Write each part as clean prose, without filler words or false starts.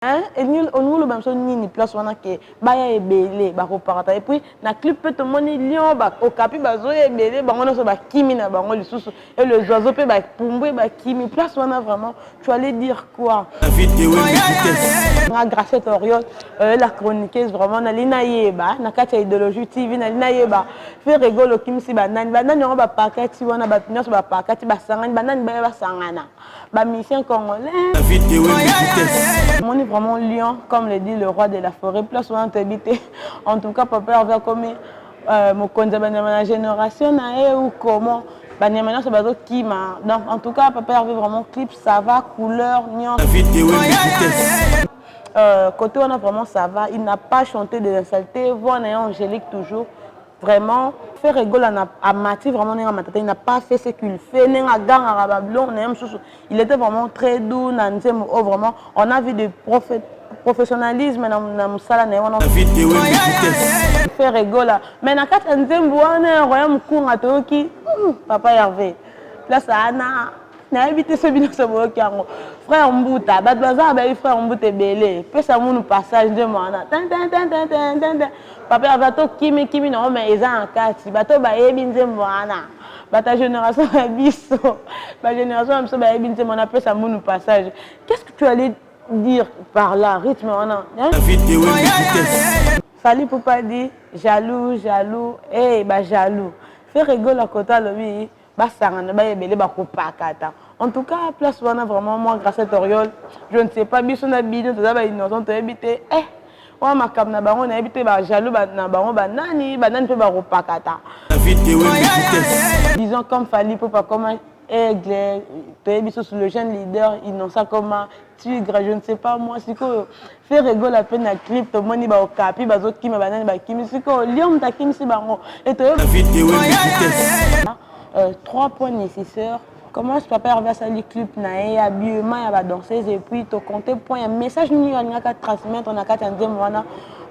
Hein? Et nous, on le même chose ni place on a que baya ebele ba reparata et puis na clip peut te moni lion ba au capi bazo ebele ba on a so ba kimi na ba ngoli susu et le oiseau peut ba pumbu ba kimi place on a vraiment tu allais dire quoi grâce à Toriol la chroniqueuse vraiment na lina yeba na kati idéologie TV na lina yeba fait rigolo kimsi ba nani on ba pakati wana ba nyos ba pakati ba sangani ba nani ba sangana ba mission congolais on est vraiment lion comme le dit le roi de la forêt place où on t'habite en tout cas papa avait comme mon konza la génération na ou comment banyamana so bazo kima donc en tout cas papa avait vraiment clip ça va couleur nion côté on a vraiment ça va il n'a pas chanté de saleté voix angélique toujours vraiment faire rigoler à Mati vraiment il n'a pas fait ce qu'il fait il était vraiment très doux vraiment on a vu des professionnalisme na musala na wana faire rigoler mais na kati nzembo wana royaume kunga toki papa Hervé place ana na habité ce bino so boki yango frère Mbuta ba baza ba frère Mbuta ebele pesa munu passage de mwana papa Hervé to kimi na mais eza en kati bato ba yebi nzembo wana bata génération ya biso ba génération biso ba yebi nzembo na pesa munu passage. Qu'est-ce que tu allais dire par là rythme on a Fali pour pas dire jaloux eh ba jaloux faire rigoler à côté lui ba sangana ba yebele ba kopakata en tout cas place on a vraiment moi grâce à Toriol je ne sais pas biso na bino to ba innocent to habiter on ma kam na bango na habiter ba jaloux ba na bango ba nani pe ba kopakata disons comme Fali pour pas comme aigle to sur le jeune leader innocent comme tigre je ne sais pas moi si que faire rigoler la peine à clip to moni ba okapi ba zo kimi ba nani ba kimi si que liom ta kimi si bango et to 3 points nécessaires. Comment je peux faire le clip nae habillement ya ba danseuse et puis to compter point un message ni on a qu'à transmettre on a qu'à entendre moi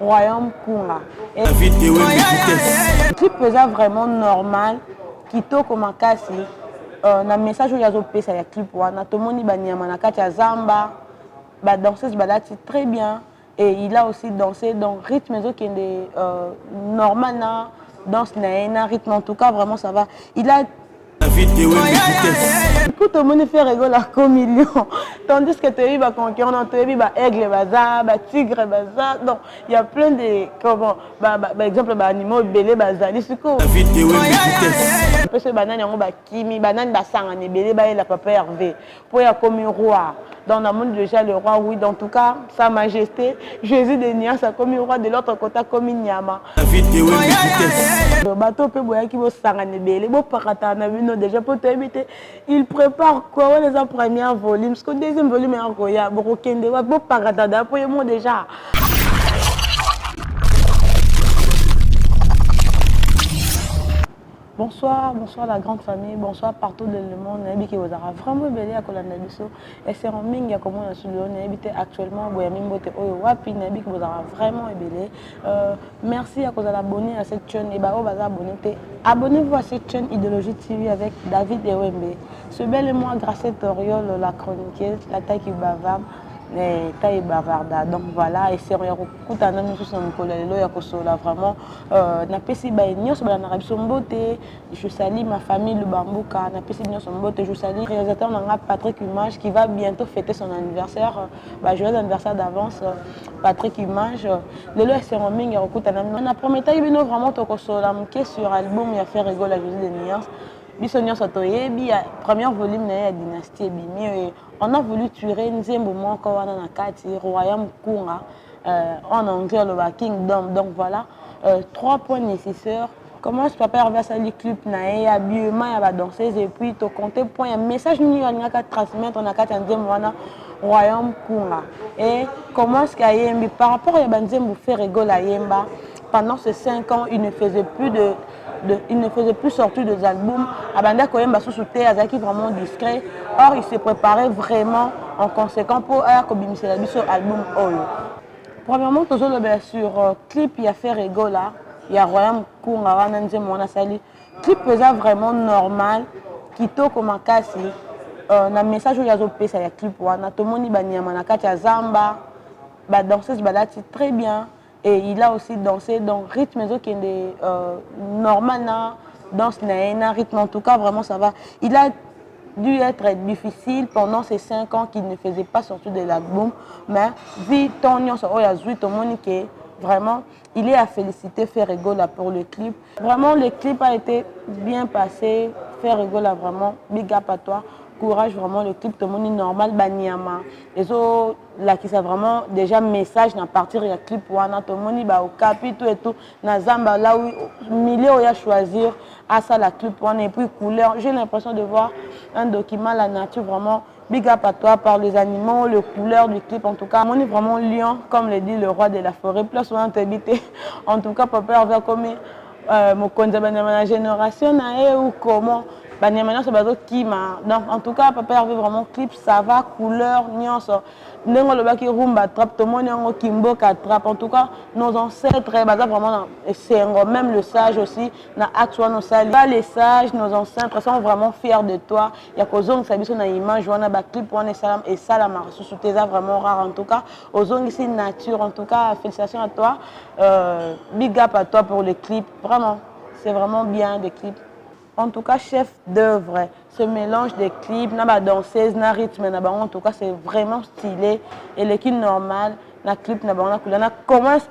royaume kunga et le clip est vraiment normal qui to comme kasi na message où yazo pesa ya clip wana to moni ba nyama na kati ya zamba ba danseuse balati très bien et il a aussi dansé donc rythme zo qui est normal na danse na rythme en tout cas vraiment ça va il a pour tout le monde faire rigoler comme million tandis que tu as eu concurrent tu as eu aigle baza tigre baza donc il y a plein de comment par exemple animaux belé bazali siko parce que banane yango ba kimi banane basanga ne belé ba la papa Hervé pour ya comme roi dans le monde déjà le roi oui dans tout cas sa majesté Jésus de Nia ça comme roi de l'autre côté comme Nyama le bateau peut boire qui va sanga ne belé bo parata na bino déjà pour t'habiter il prépare quoi les premiers volumes parce que deuxième volume est encore ya beaucoup kende wa bo parata da pour moi déjà. Bonsoir la grande famille, bonsoir partout dans le monde. Nabi qui vous a vraiment belé à Kolandabiso. Et c'est en mingi à comment on a su le habité actuellement. Boyamimbote Oyo Wapi, Nabi qui vous a vraiment belé. Merci à cause de l'abonné à cette chaîne. Et bah, vous abonnez. Abonnez-vous à cette chaîne Idéologie TV avec David Ewembe. Ce bel et moi, grâce à Toriol, la chroniqueuse, la taille qui bavard. Taille bavarda donc voilà et c'est rien écoute nous sommes collègues là ya vraiment na pesi ba nyos ba na rabiso mbote je salue ma famille le bambuka na pesi nyos mbote je salue réalisateur nanga Patrick Image qui va bientôt fêter son anniversaire joyeux anniversaire d'avance Patrick Image le lo c'est en mingi écoute na promettai bino vraiment to kosola mke sur album ya faire rigoler la Jésus de Nias biso nyos toyebi premier volume na dynastie bimi on a voulu tuer Nzembo moko wana na kati royaume kunga en anglais le kingdom donc voilà 3 points nécessaires. Comment je peux faire le clip nae habillement ya ba danseuse et puis to compter point un message ni on a qu'à transmettre on a qu'à Nzembo wana royaume kunga et comment ce qu'il y par rapport à Nzembo faire rigoler yemba pendant ces 5 ans il ne faisait plus sortir des albums. Abanda Koyemba sous-souté, Azaki vraiment discret. Or, il s'est préparé vraiment en conséquent pour Kobimisela sur album Oyo. Premièrement, toujours sur clip, il y a fait rigola. Il y a Royaume Kunga, Wananze Mona Sali. Clip est vraiment normal. Kito Komakasi. Na message où il y a zopé, ça y a clip wana. Tomoni Banyama Nakati Zamba. bah danseuse balati très bien et il a aussi dansé donc rythme qui est normal na danse na rythme en tout cas vraiment ça va. Il a dû être difficile pendant ces 5 ans qu'il ne faisait pas sortir de l'album mais vu ton oh ya zui to monique vraiment il est à féliciter Ferregola pour le clip. Vraiment le clip a été bien passé. Ferregola vraiment big up à toi. Courage vraiment le clip tout le monde normal banyama les autres là qui c'est vraiment déjà message à partir du clip wana tout le monde ba au capito et tout na zamba là où milieu il a choisir à ça la clip wana et puis couleur j'ai l'impression de voir un document la nature vraiment big up à toi par les animaux les couleurs du clip en tout cas on est vraiment lion comme le dit le roi de la forêt plus souvent habité en tout cas papa Hervé comme mon concept la génération ou comment banyamanya c'est bazo kima donc en tout cas papa Hervé vraiment clip ça va couleur nyonso ndenge le baki rumba trap tout le monde yango kimboka trap en tout cas nos ancêtres baza vraiment c'est même le sage aussi na action nos sali les sages nos ancêtres sont vraiment fiers de toi ya kozong sabiso na image wana ba clip wana salam et salama sous tes vraiment rare en tout cas ozong ici nature en tout cas félicitations à toi big up à toi pour le clip vraiment c'est vraiment bien des clips. En tout cas, chef d'œuvre, ce mélange de clips, na danseuse, na rythme, na en tout cas, c'est vraiment stylé. Et l'équipe normale, na clip, na comment est-ce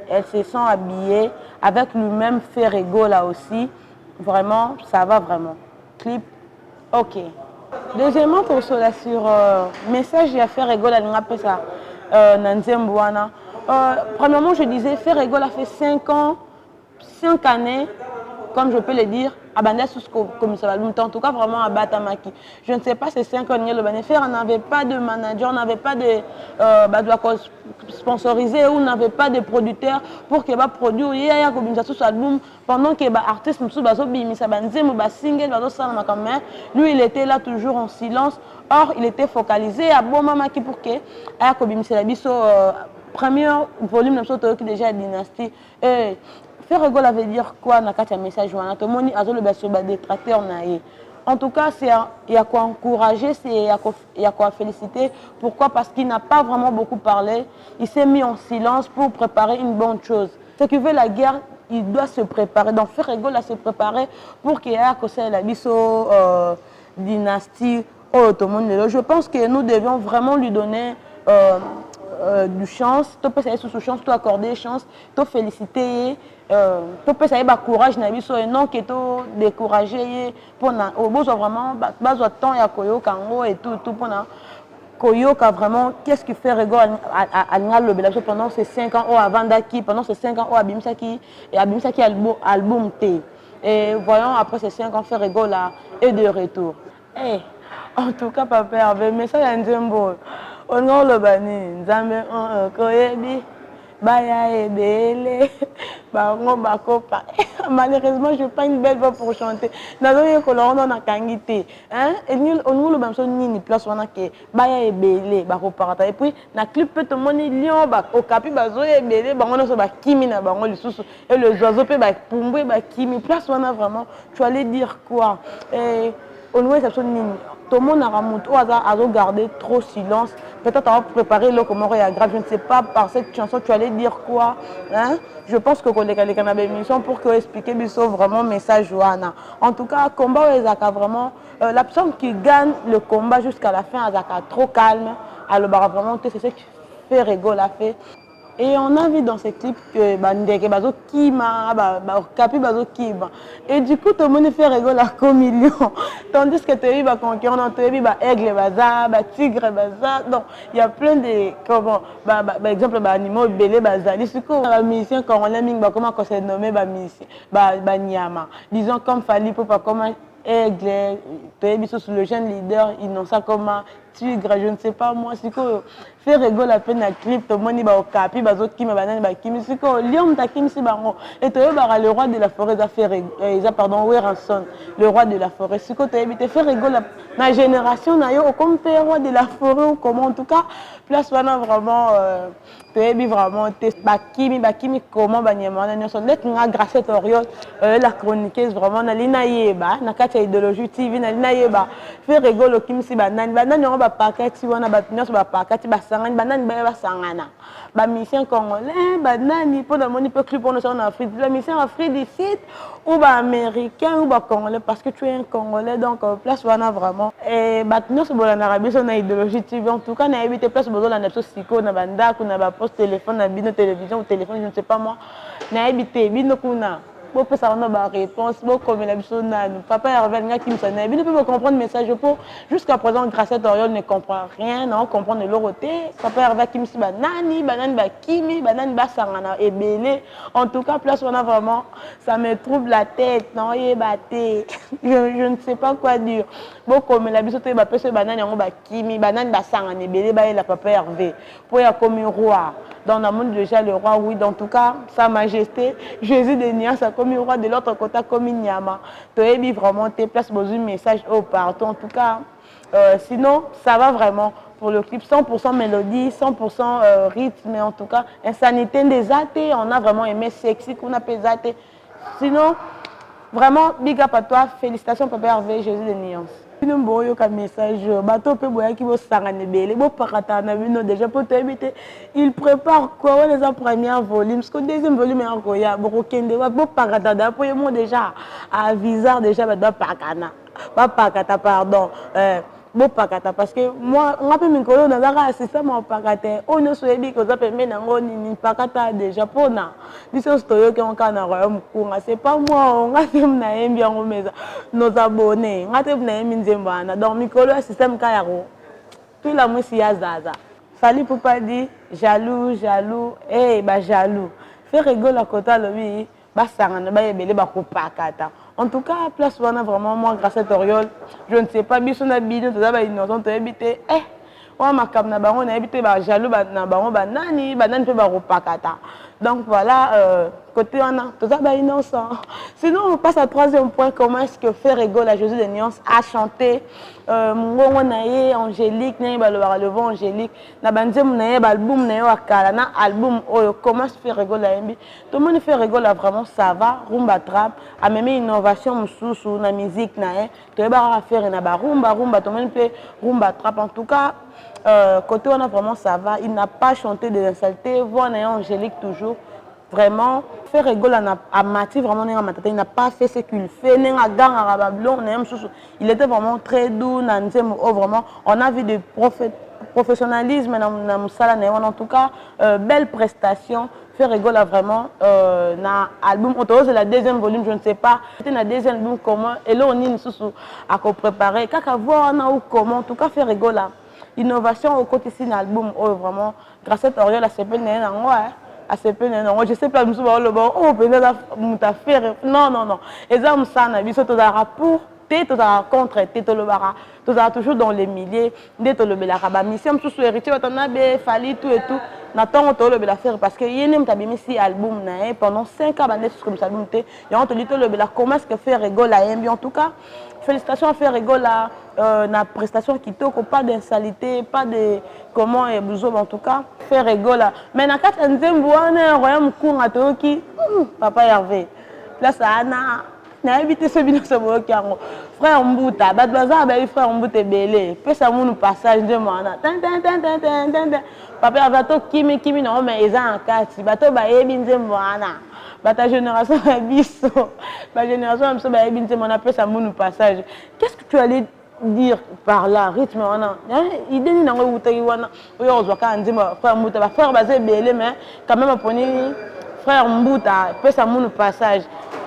elles se sont habillées avec le même Ferrego là aussi. Vraiment, ça va vraiment. Clip, ok. Deuxièmement, pour cela sur message, il y a Ferrego là, ça, Nanzembouana. Premièrement, je disais, Ferrego a fait 5 ans, 5 années. Comme je peux le dire, comme ça va en tout cas vraiment à Batamaki. Je ne sais pas ces 5 ans, le bénéfice, on n'avait pas de manager, on n'avait pas de sponsorisé, on n'avait pas de producteur pour que les produits pendant que les artistes lui il était là toujours en silence. Or il était focalisé à bon mamaki pour que premier volume qui déjà dynastie. Ferrego veut dire quoi dans le message en tout cas, il y a quoi encourager, il y a quoi féliciter. Pourquoi? Parce qu'il n'a pas vraiment beaucoup parlé. Il s'est mis en silence pour préparer une bonne chose. Ce qui veut la guerre, il doit se préparer. Donc Ferrego se préparer pour qu'il y ait la dynastie ottomane. Je pense que nous devions vraiment lui donner du chance, tu peux sous chance, tu accorder chance, tu féliciter, tu peux savoir courage na biso et non que tu décourager pour na au besoin vraiment besoin temps ya koyoka ngo et tout pour na koyoka vraiment qu'est-ce qui fait rigole à le belage pendant ces 5 ans avant d'aki pendant ces 5 ans abimsaki et abimsaki album T et voyons après ces 5 ans faire rigole là et de retour. Hey, en tout cas papa Hervé mais ça y a un jumbo on le bani nzambe koyebi baya ebele bango bakopa malheureusement je n'ai pas une belle voix pour chanter nazoye kolongo na kangité hein et on le bamso nini place wana ke baya ebele bakoparata et puis na clip peut moni lion ba okapi bazoye ebele bango na so ba kimi na bango lisusu et les oiseaux peut ba pumbwe ba kimi place wana vraiment tu allais dire quoi et on voit ça nini tout le monde a gardé trop silence. Peut-être avoir préparé le comment il grave. Je ne sais pas par cette chanson tu allais dire quoi. Hein? Je pense que les canabés mission pour que expliquer vraiment message Johanna. En tout cas, combat Ezaka vraiment la personne qui gagne le combat jusqu'à la fin Ezaka trop calme. Alors vraiment c'est ce qui fait rigoler la fait. Et on a vu dans ces clips que Bandeke Bazo Kima, Kapi Bazo Kima. Et du coup, tout le monde fait rigoler à million. Tandis que tu as eu concurrent, tu as eu Aigle Baza, Tigre Baza. Donc, il y a plein de. Comment par exemple, animaux belé Baza. Les secours, les musiciens, quand on l'a mis, comment on s'est nommé Nyama. Disons comme Fali, pas comment Aigle, tu as eu le jeune leader, ils n'ont ça comme Tigre, je ne sais pas moi. C'est que. Faire rigoler à peine à clip, tout le monde va au capi, bazo kimi banane ba kimi siko lion ta kimi si bango et tu vas le roi de la forêt a fait pardon Weranson le roi de la forêt siko tu éviter faire rigoler la génération na yo comme père roi de la forêt ou comment en tout cas place wana vraiment tu es vraiment ba kimi comment banyama na son net nga grâce Oriol la chroniqueuse vraiment na lina yeba na kati idéologie TV na lina yeba faire rigoler kimi si banane on va bapakati wana bato nyonso bapakati basangani banani baya basangana bamisien congolais banani mpo namoni mpe clip wana osala na Afrique bamisien Afrique du Sud ou baaméricain ou bacongolais parce que tu es un congolais donc place wana vraiment bato nyonso bolandaka biso na idéologie TV en tout cas nayebi te place bozolanda biso sikoyo na bandako na baposte téléphone na bino télévision ou téléphone je ne sais pas moi nayebi te bino kuna bopesa wana baréponse bokomela biso nanu papa Hervé alingaki misana bino mpe bocomprendre message po jusqu'à présent grâce à Toriol ne comprend rien na comprendre eloko te papa Hervé akimisi banani bakimi banani basangana ebele en tout cas place wana vraiment ça me trouble la tête na oyeba te je ne sais pas quoi dire bokomela biso te bapesa banani yango bakimi banani basangana ebele bayela papa Hervé po ya komi roi dans le monde déjà le roi oui en tout cas sa majesté Jésus de Nias a commis roi de l'autre côté comme Nyama toyebi vraiment tes places besoin message au partout en tout cas sinon ça va vraiment pour le clip 100% mélodie 100% rythme mais en tout cas insanité des athées on a vraiment aimé sexy qu'on a pesé sinon vraiment big up à toi félicitations papa Hervé Jésus de Nias bino boyoka message bato pe boyaki bosangana ebele bopakata na bino déjà po toyebi te il prépare quoi wana eza première volume parce que deuxième volume yakoya bokokende bopakata da po ye mo déjà à visard déjà bato bapakata pardon bopakata parce que moi nga mpe mikolo nazaka assistant mopakata oyo nyonso oyebi koza pembeni yango nini pakata déjà mpona biso nyonso toyoki yango kaka na royaume kunga c'est pas moi nga te nayembi yango meza nos abonnés nga te nayembi nzembo wana donc mikolo ya système ka yako tula mwisi ya zaza Fally Ipupa dit jaloux jaloux fait rigoler à côté alobi basangana bayebele bakopakata. En tout cas, place wana vraiment moi grâce à Toriol, je ne sais pas biso na bino toza ba innocent to habité on makam na bango na habité ba jaloux na bango banani pe bakopakata. Donc voilà côté wana toza ba innocent. Sinon on passe à troisième point, comment est-ce que fait rigoler à Jésus de Nuance a chanté Mungongo naye Angélique naye balobara le vent Angélique na banzemu naye album naye wakala na album oyo comment se fait rigoler yembi tout le monde fait rigoler vraiment ça va rumba trap a même innovation mususu na musique naye to ba faire na ba rumba tout le monde fait rumba trap en tout cas côté on a vraiment ça va il n'a pas chanté de l'insulté voix naye Angélique toujours vraiment faire rigoler à Mati vraiment il n'a pas fait ce qu'il fait il était vraiment très doux vraiment on a vu de professionnalisme en tout cas belle prestation faire rigoler vraiment na album c'est la deuxième volume je ne sais pas c'était la deuxième album comment et là on est à préparer kaka voir ou comment en tout cas faire rigoler innovation au côté ici l'album vraiment grâce à Toriol la CP assez peu non je sais pas monsieur le bon oh peut-être muta faire non et ça musana biso to dara pour te to dara contre te to le bara to dara toujours dans les milliers de to le belaka ba mission sous héritier watana be Fally tout et tout n'attend to le bela faire parce que yene mtabimi si album na pendant 5 ans bandé comme ça album te et on te dit to le bela comment est-ce que faire rigoler en tout cas félicitations à faire rigoler na prestation qui toko pas d'insalité pas de comment et besoin en tout cas faire rigoler mais na kata nzembo wana royaume kunga toki papa Hervé place ana na habité ce bino so boki yango frère Mbuta bat baza ba frère Mbuta belé pesa munu passage de mana papa Hervé to kimi na mais eza en kati bato ba yebi nzembo wana bata génération ya biso ba génération biso ba yebi nzembo na pesa munu passage qu'est-ce que tu allais dire par là rythme wana idée ni nango utaki wana oyo ozwaka nzembo frère Mbuta ba frère bazé belé mais quand même poni frère Mbuta pesa munu passage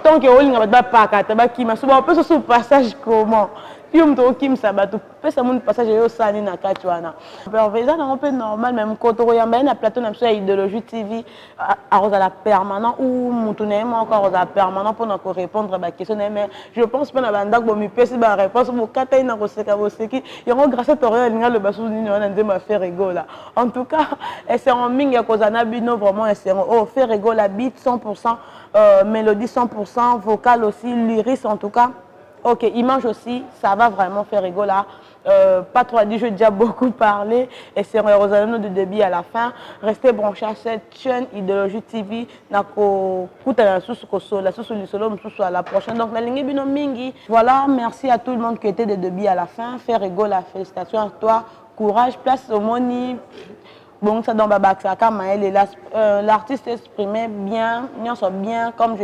tant que olinga ba pakata ba kima so ba pesa so passage comment puis on to kim sabato pesa munu passage yo sani na kati wana perveza na un peu normal même quand on yamba na plateau na so idéologie TV à la permanent ou mutune mo encore à permanent pour na répondre ba question mais je pense pas na banda ko mi pesa ba réponse mo kata ina ko seka bo seki yango grâce à Toriol linga le basu ni na nzema faire rigoler en tout cas c'est en mingi ko zana bino vraiment c'est faire rigoler beat 100% mélodie 100% vocal aussi lyrique en tout cas. Ok, image aussi, ça va vraiment faire rigoler. Pas trop à dire, j'ai déjà beaucoup parlé. Et c'est Rosalino de début à la fin. Restez branchés à cette chaîne Idéologie TV. À la prochaine. Donc, la ligne Bino Mingi. Voilà, merci à tout le monde qui était de début à la fin. Faire rigoler, félicitations à toi. courage, place au moni. Bon, ça dans Babak Maël, l'artiste exprimait bien, bien, comme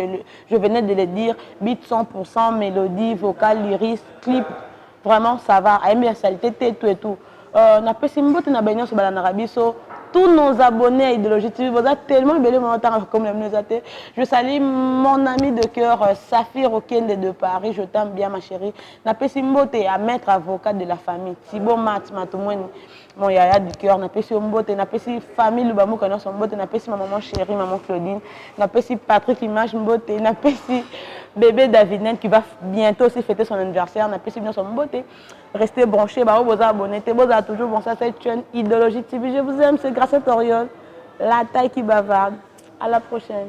je venais de le dire, beat 100%, mélodie, vocal, lyrisme, clip, vraiment ça va, à universalité, tout et tout. Na pesimbo na baignon sur Balanarabiso, tous nos abonnés à Idéologie TV, vous êtes tellement belle comme les nous. Je salue mon ami de cœur, Safir Okende de Paris, je t'aime bien ma chérie. Na pesimbo à maître avocat de la famille, Thibaut Matoumoueni. Mon yaya du cœur, n'a pas si Mbote, n'a pas si famille Lubamou connaît son Mbote, n'a pas si ma maman chérie, maman Claudine, n'a pas si Patrick Image Mbote, n'a pas si bébé David qui va bientôt aussi fêter son anniversaire, n'a pas si bien son Mbote. Restez branchés, bah vous abonnez, vous avez toujours bon ça, c'est une Idéologie TV. Je vous aime, c'est grâce à Toriol, la taille qui bavarde. À la prochaine.